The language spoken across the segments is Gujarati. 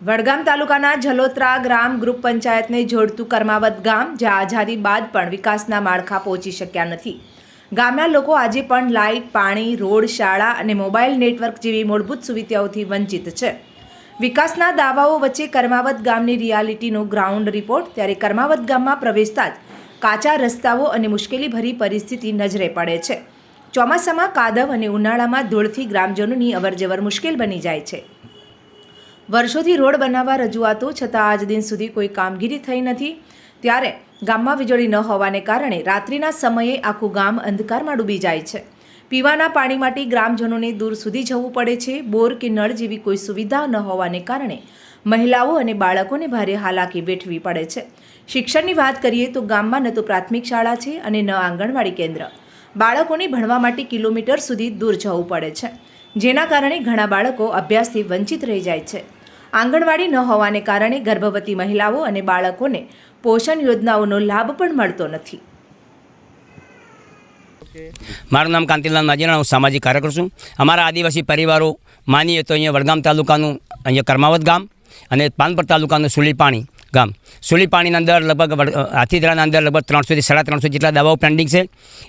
વડગામ તાલુકાના જલોત્રા ગ્રામ ગ્રુપ પંચાયતને જોડતું કર્માવત ગામ, જ્યાં આઝાદી બાદ પણ વિકાસના માળખા પહોંચી શક્યા નથી. ગામના લોકો આજે પણ લાઇટ, પાણી, રોડ, શાળા અને મોબાઈલ નેટવર્ક જેવી મૂળભૂત સુવિધાઓથી વંચિત છે. વિકાસના દાવાઓ વચ્ચે કર્માવત ગામની રિયાલિટીનો ગ્રાઉન્ડ રિપોર્ટ. ત્યારે કર્માવત ગામમાં પ્રવેશતા જ કાચા રસ્તાઓ અને મુશ્કેલીભરી પરિસ્થિતિ નજરે પડે છે. ચોમાસામાં કાદવ અને ઉનાળામાં ધૂળથી ગ્રામજનોની અવરજવર મુશ્કેલ બની જાય છે. વર્ષોથી રોડ બનાવવા રજૂઆતો છતાં આજ દિન સુધી કોઈ કામગીરી થઈ નથી. ત્યારે ગામમાં વીજળી ન હોવાને કારણે રાત્રિના સમયે આખું ગામ અંધકારમાં ડૂબી જાય છે. પીવાના પાણી માટે ગ્રામજનોને દૂર સુધી જવું પડે છે. બોર કે નળ જેવી કોઈ સુવિધા ન હોવાને કારણે મહિલાઓ અને બાળકોને ભારે હાલાકી વેઠવી પડે છે. શિક્ષણની વાત કરીએ તો ગામમાં ન તો પ્રાથમિક શાળા છે અને ન આંગણવાડી કેન્દ્ર. બાળકોને ભણવા માટે કિલોમીટર સુધી દૂર જવું પડે છે, જેના કારણે ઘણા બાળકો અભ્યાસથી વંચિત રહી જાય છે. આંગણવાડી ન હોવાને કારણે ગર્ભવતી મહિલાઓ અને બાળકોને પોષણ યોજનાઓનો લાભ પણ મળતો નથી. મારું નામ કાંતિલાલ માજીના, હું સામાજિક કાર્યકર છું. અમારા આદિવાસી પરિવારો માનીએ તો અહીંયા વડગામ તાલુકાનું અહીંયા કર્માવત ગામ અને પાનપર તાલુકાનું સુલીપાણી ગામ. સુલીપાણીના અંદર લગભગ હાથીદરાના અંદર લગભગ 300 થી 350 જેટલા દાવાઓ પેન્ડિંગ છે.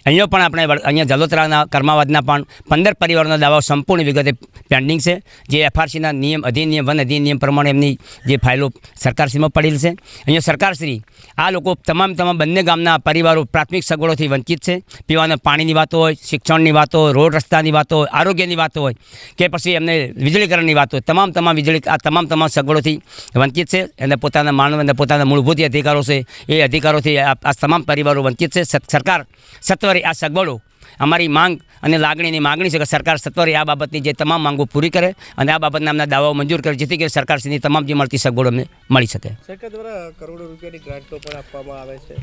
અહીંયા પણ આપણે અહીંયા જલોત્રાના કર્માવતના પણ 15 પરિવારોના દાવાઓ સંપૂર્ણ વિગતે પેન્ડિંગ છે, જે એફઆરસીના નિયમ અધિનિયમ વન અધિનિયમ પ્રમાણે એમની જે ફાઇલો સરકારશ્રીમાં પડેલ છે. અહીંયા સરકારશ્રી આ લોકો તમામ બંને ગામના પરિવારો પ્રાથમિક સગવડોથી વંચિત છે. પીવાના પાણીની વાતો હોય, શિક્ષણની વાતો હોય, રોડ રસ્તાની વાતો હોય, આરોગ્યની વાતો હોય કે પછી એમને વીજળીકરણની વાતો હોય, તમામ સગવડોથી વંચિત છે. અને પોતાના માનવ પોતાના મૂળભૂત અધિકારો છે એ અધિકારોથી આ તમામ પરિવારો વંચિત છે. સરકાર સત્વરે આ સગવડો, અમારી માંગ અને માગણી છે કે સરકાર સત્વરે આ બાબતની જે તમામ માંગો પૂરી કરે અને આ બાબતના અમને દાવાઓ મંજૂર કરે, જેથી કરી સરકારશ્રીની તમામ જે મળતી સગવડો અમને મળી શકે. સરકાર દ્વારા કરોડો રૂપિયાની ગ્રાન્ટો પણ આપવામાં આવે છે.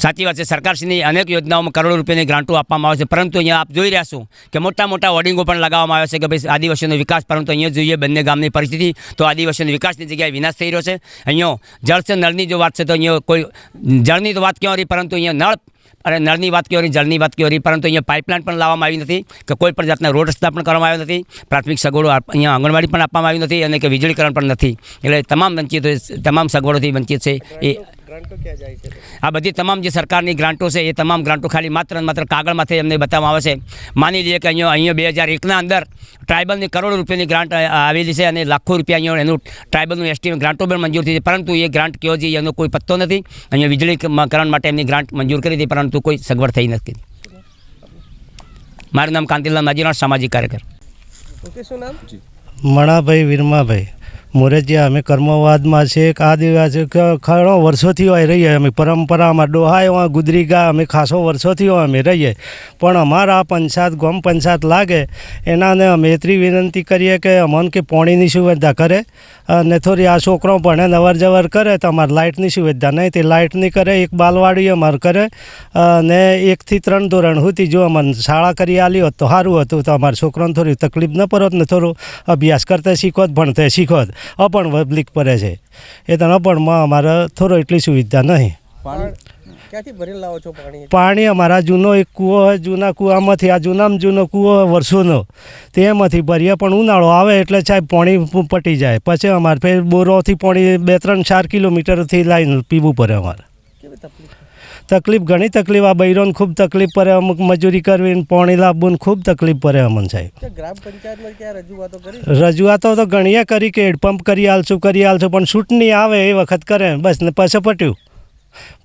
સાચી વાત છે. સરકારશ્રીની અનેક યોજનાઓમાં કરોડો રૂપિયાની ગ્રાન્ટો આપવામાં આવે છે, પરંતુ અહીંયા આપ જોઈ રહ્યા છો કે મોટા હોર્ડિંગો પણ લગાવવામાં આવે છે કે ભાઈ આદિવાસીનો વિકાસ, પરંતુ અહીંયા જોઈએ બંને ગામની પરિસ્થિતિ તો આદિવાસીનો વિકાસની જગ્યાએ વિનાશ થઈ રહ્યો છે. અહીંયા જળ છે નળની જો વાત છે તો અહીંયા કોઈ જળની તો વાત ક્યાં રહી, પરંતુ અહીંયા નળની વાત કેવી રહી, જળની વાત કેવી રહી, પરંતુ અહીંયા પાઇપલાઇન પણ લાવવામાં આવી નથી કે કોઈ પણ જાતના રોડ રસ્તા પણ કરવામાં આવ્યા નથી. પ્રાથમિક સગવડો અહીંયા આંગણવાડી પણ આપવામાં આવી નથી અને કે વીજળીકરણ પણ નથી. એટલે તમામ સગવડોથી વંચિત છે. એ આ બધી તમામ જે સરકારની ગ્રાન્ટો છે એ તમામ ગ્રાન્ટો ખાલી માત્ર કાગળમાંથી એમને બતાવવામાં આવે છે. માની લઈએ કે અહીંયા 2001ના અંદર ટ્રાઇબલની કરોડો રૂપિયાની ગ્રાન્ટ આવેલી છે અને લાખો રૂપિયા અહીંયા એનું ટ્રાઇબલનું એસ્ટિમેટ ગ્રાન્ટો પણ મંજૂર થઈ છે, પરંતુ એ ગ્રાન્ટ કયો છે એનો કોઈ પત્તો નથી. અહીંયા વીજળીકરણ માટે એમની ગ્રાન્ટ મંજૂર કરી હતી, પરંતુ કોઈ સગવડ થઈ નથી. મારું નામ કાંતિલાલ માજીના, સામાજિક કાર્યકર. ઓકે, શું નામ? મણાભાઈ વીરમાભાઈ મોરજીયા. અમે કર્મવાદમાં છે એક આદિવાસી ઘણો વર્ષોથી હોય રહીએ. અમે પરંપરામાં ડોહાય ગુદરી ગા અમે ખાસો વર્ષોથી અમે રહીએ, પણ અમારા પંચાયત ગામ પંચાયત લાગે એનાને અમે એટલી વિનંતી કરીએ કે અમને કે પાણીની સુવિધા કરે અને થોડી આ છોકરો ભણે અવર જવર કરે તો અમારે લાઇટની સુવિધા નહીં, તે લાઇટની કરે. એક બાલવાડી અમારે કરે અને 1 થી 3 ધોરણ સુધી જો અમને શાળા કરી આલી હોત તો સારું હતું, તો અમારા છોકરાને થોડી તકલીફ ન પડત ને થોડું અભ્યાસ કરતા શીખોત, ભણતા શીખોત. અપણ પબ્લિક પડે છે એ તો અપણમાં અમારે થોડો એટલી સુવિધા નહીં. ક્યાંથી ભરી લાવો છો પાણી? પાણી અમારા જૂનો એક કૂવો હોય, જૂના કૂવામાંથી, આ જૂનામાં જૂનો કૂવો વર્ષોનો, તેમાંથી ભરીએ. પણ ઉનાળો આવે એટલે સાહેબ પાણી પટી જાય, પછી અમારે ફેર બોરોથી પાણી 2-3-4 કિલોમીટરથી લાઈને પીવું પડે. અમારે તકલીફ ઘણી તકલીફ. આ બૈરોને ખૂબ તકલીફ પડે, અમુક મજૂરી કરવી, પાણી લાવવું ખૂબ તકલીફ પડે અમને સાહેબ. ગ્રામ પંચાયતમાં ક્યાં રજૂઆતો કરી? રજૂઆતો તો ઘણીએ કરી કે હેડપંપ કરી આલશું, પણ ચૂંટણી આવે એ વખત કરે બસ, ને પછી પટ્યું.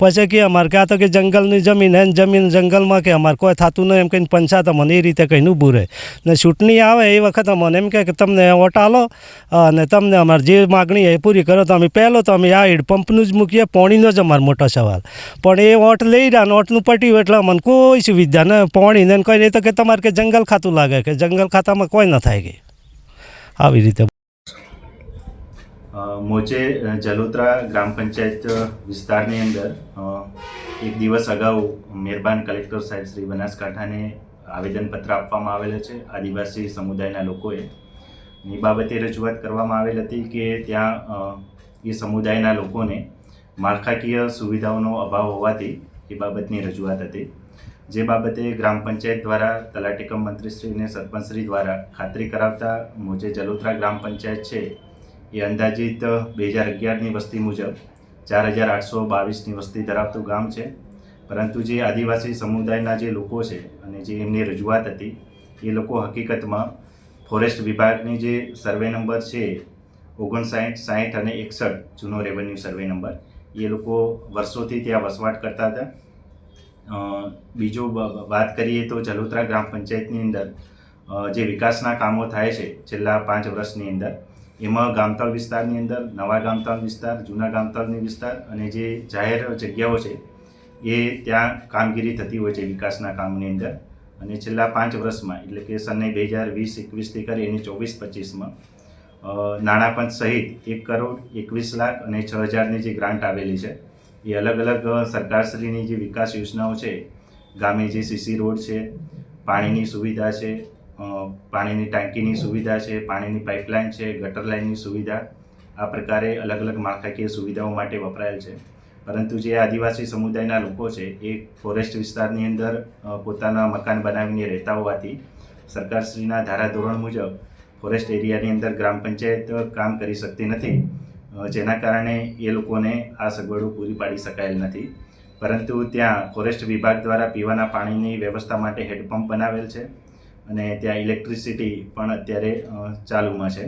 પછી કે અમારે કે આ તો કે જંગલની જમીન હે, જમીન જંગલમાં કે અમારે કોઈ થતું નહીં એમ કહીને પંચાયત અમને એ રીતે કહીને ઊભું રહે. ને ચૂંટણી આવે એ વખત અમને એમ કહે કે તમને વોટ આલો અને તમને અમારે જે માગણી એ પૂરી કરો. તો અમે પહેલો તો અમે આ હેડપંપનું જ મૂકીએ, પાણીનો જ અમારો મોટો સવાલ. પણ એ વોટ લઈ રહ્યા, વોટનું પટ્યું એટલે અમને કોઈ સુવિધા ને પાણીને કોઈ નહીં. તો કે તમારે કે જંગલ ખાતું લાગે, કે જંગલ ખાતામાં કોઈ ન થાય કે આવી રીતે. મોચે જલોત્રા ગ્રામ પંચાયત વિસ્તારની અંદર એક દિવસ અગાઉ મહેરબાન કલેક્ટર સાહેબ શ્રી બનાસકાંઠાને આવેદનપત્ર આપવામાં આવેલ છે. આદિવાસી સમુદાયના લોકોએ એ બાબતે રજૂઆત કરવામાં આવેલ હતી કે ત્યાં એ સમુદાયના લોકોને માળખાકીય સુવિધાઓનો અભાવ હોવાથી એ બાબતની રજૂઆત હતી. જે બાબતે ગ્રામ પંચાયત દ્વારા તલાટી કમ મંત્રીશ્રી અને સરપંચશ્રી દ્વારા ખાતરી કરાવતા મોજે જલોત્રા ગ્રામ પંચાયત છે એ અંદાજિત 2011ની વસ્તી મુજબ 4822ની વસ્તી ધરાવતું ગામ છે. પરંતુ જે આદિવાસી સમુદાયના જે લોકો છે અને જે એમની રજૂઆત હતી એ લોકો હકીકતમાં ફોરેસ્ટ વિભાગની જે સર્વે નંબર છે 59, 60 અને 61 જૂનો રેવન્યુ સર્વે નંબર, એ લોકો વર્ષોથી ત્યાં વસવાટ કરતા હતા. બીજું વાત કરીએ તો જલોત્રા ગ્રામ પંચાયતની અંદર જે વિકાસના કામો થાય છે છેલ્લા 5 વર્ષની અંદર, એમાં ગામતળ વિસ્તારની અંદર નવા ગામતળ વિસ્તાર, જૂના ગામતળની વિસ્તાર અને જે જાહેર જગ્યાઓ છે એ ત્યાં કામગીરી થતી હોય છે વિકાસના કામની અંદર. અને છેલ્લા 5 વર્ષમાં એટલે કે સને 2020-21થી કરી અને 24-25માં નાણાં પંચ સહિત 1,21,00,000 અને 6,000ની જે ગ્રાન્ટ આવેલી છે એ અલગ અલગ સરકારશ્રીની જે વિકાસ યોજનાઓ છે, ગામે જે સીસી રોડ છે, પાણીની સુવિધા છે, પાણીની ટાંકીની સુવિધા છે, પાણીની પાઇપલાઇન છે, ગટર લાઇનની સુવિધા, આ પ્રકારે અલગ અલગ માળખાકીય સુવિધાઓ માટે વપરાયેલ છે. પરંતુ જે આદિવાસી સમુદાયના લોકો છે એ ફોરેસ્ટ વિસ્તારની અંદર પોતાના મકાન બનાવીને રહેતા હોવાથી સરકારશ્રીના ધારાધોરણ મુજબ ફોરેસ્ટ એરિયાની અંદર ગ્રામ પંચાયત કામ કરી શકતી નથી, જેના કારણે એ લોકોને આ સગવડો પૂરી પાડી શકાયેલ નથી. પરંતુ ત્યાં ફોરેસ્ટ વિભાગ દ્વારા પીવાના પાણીની વ્યવસ્થા માટે હેડપંપ બનાવેલ છે અને ત્યાં ઇલેક્ટ્રિસિટી પણ અત્યારે ચાલુમાં છે.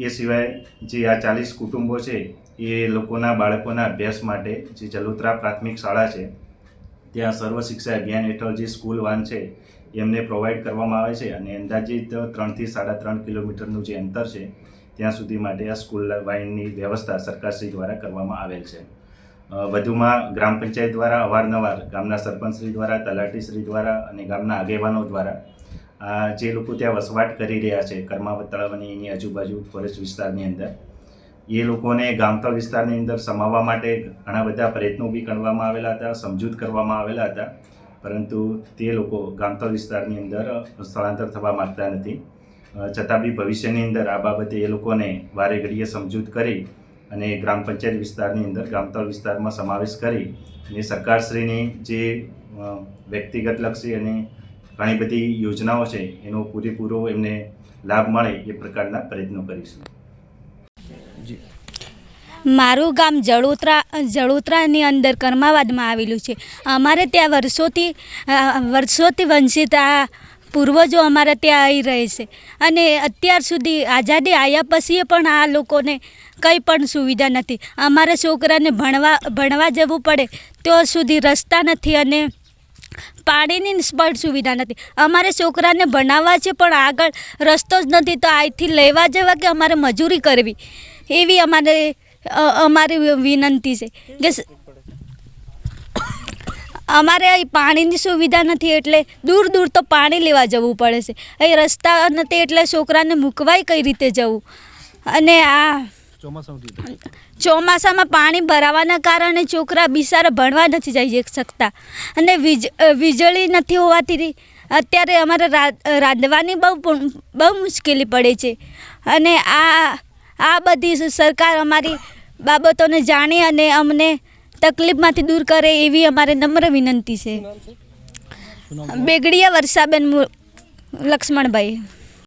એ સિવાય જે આ 40 કુટુંબો છે એ લોકોના બાળકોના અભ્યાસ માટે જે જલોત્રા પ્રાથમિક શાળા છે ત્યાં સર્વ શિક્ષા અભિયાન હેઠળ જે સ્કૂલ વાન છે એમને પ્રોવાઈડ કરવામાં આવે છે અને અંદાજિત 3 થી 3.5 કિલોમીટરનું જે અંતર છે ત્યાં સુધી માટે આ સ્કૂલ વાનની વ્યવસ્થા સરકારશ્રી દ્વારા કરવામાં આવેલ છે. વધુમાં ગ્રામ પંચાયત દ્વારા અવારનવાર ગામના સરપંચશ્રી દ્વારા, તલાટીશ્રી દ્વારા અને ગામના આગેવાનો દ્વારા જે લોકો ત્યાં વસવાટ કરી રહ્યા છે કર્માવત તળાવ અને એની આજુબાજુ ફોરેસ્ટ વિસ્તારની અંદર, એ લોકોને ગામતળ વિસ્તારની અંદર સમાવવા માટે ઘણા બધા પ્રયત્નો બી કરવામાં આવેલા હતા, સમજૂત કરવામાં આવેલા હતા. પરંતુ તે લોકો ગામતળ વિસ્તારની અંદર સ્થળાંતર થવા માગતા નથી. છતાં બી ભવિષ્યની અંદર આ બાબતે એ લોકોને વારે ઘડીએ સમજૂત કરી અને ગ્રામ પંચાયત વિસ્તારની અંદર ગામતળ વિસ્તારમાં સમાવેશ કરી અને સરકારશ્રીની જે વ્યક્તિગત લક્ષી અને ઘણી બધી યોજનાઓ છે એનો પૂરેપૂરો એમને લાભ મળે એ પ્રકારના પ્રયત્નો કરીશું. મારું ગામ જળોત્રાની અંદર કર્માવાદમાં આવેલું છે. અમારે ત્યાં વર્ષોથી વંશિત આ પૂર્વજો અમારા ત્યાં આવી રહે છે અને અત્યાર સુધી આઝાદી આવ્યા પછી પણ આ લોકોને કંઈ પણ સુવિધા નથી. અમારા છોકરાને ભણવા જવું પડે ત્યાં સુધી રસ્તા નથી અને પાણીની પણ સુવિધા નથી. અમારે છોકરાને ભણાવવા છે પણ આગળ રસ્તો જ નથી, તો અહીંથી લેવા જવા કે અમારે મજૂરી કરવી એવી અમારી વિનંતી છે કે અમારે અહીં પાણીની સુવિધા નથી એટલે દૂર દૂર તો પાણી લેવા જવું પડે છે. અહીં રસ્તા નથી એટલે છોકરાને મૂકવાય કઈ રીતે જવું. અને આ ચોમાસામાં પાણી ભરાવાના કારણે છોકરા બિચારા ભણવા નથી જઈ શકતા અને વીજળી નથી હોવાથી અત્યારે અમારે રાંધવાની બહુ મુશ્કેલી પડે છે. અને આ બધી સરકાર અમારી બાબતોને જાણી અને અમને તકલીફમાંથી દૂર કરે એવી અમારે નમ્ર વિનંતી છે. બેગડિયા વર્ષાબેન લક્ષ્મણભાઈ.